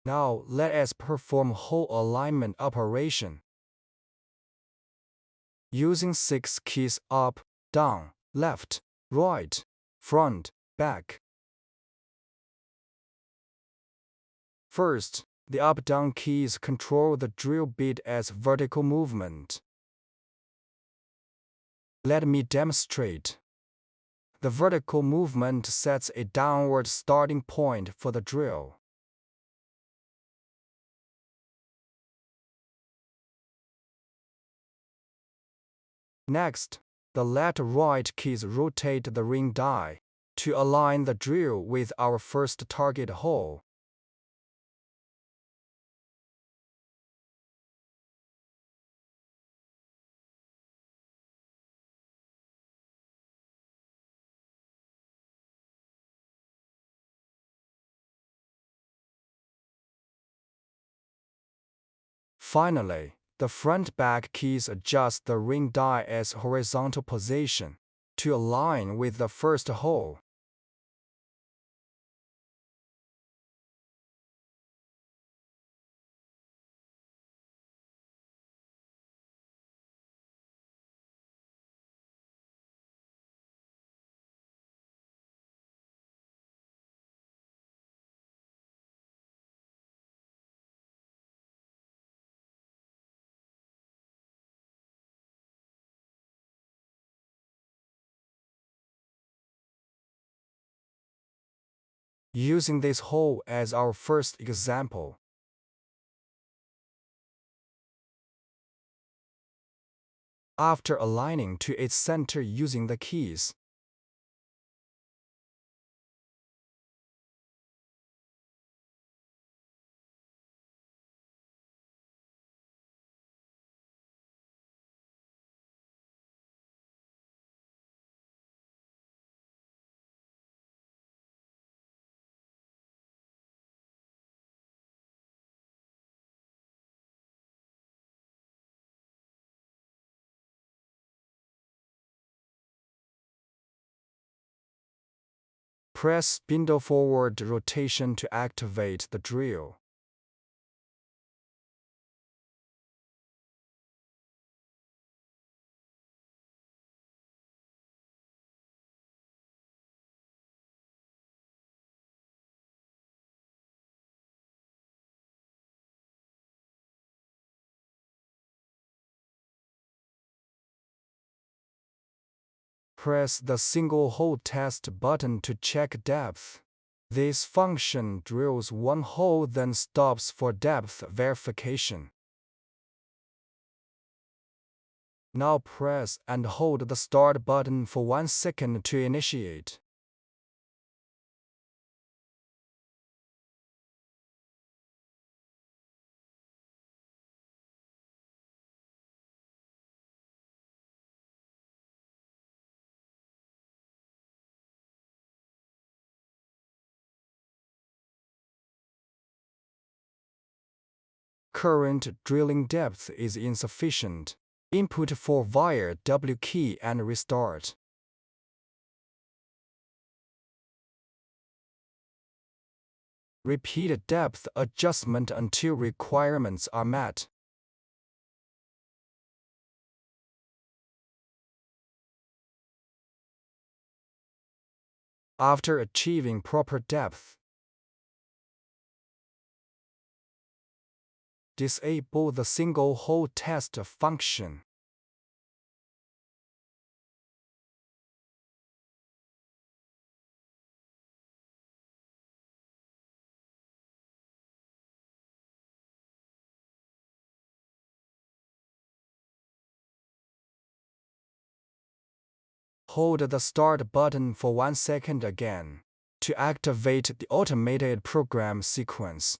Now let us perform hole alignment operation. Using 6 keys up, down, left, right, front, back. First, the up-down keys control the drill bit as vertical movement. Let me demonstrate. The vertical movement sets a downward starting point for the drill. Next, the left-right keys rotate the ring die to align the drill with our first target hole. Finally, the front-back keys adjust the ring die as horizontal position to align with the first hole. Using this hole as our first example, after aligning to its center using the keys, press spindle forward rotation to activate the drill. Press the single hole test button to check depth. This function drills one hole then stops for depth verification. Now press and hold the start button for 1 second to initiate. Current drilling depth is insufficient. Input for via W key and restart. Repeat depth adjustment until requirements are met. After achieving proper depth, disable the single hole test function. Hold the start button for 1 second again to activate the automated program sequence.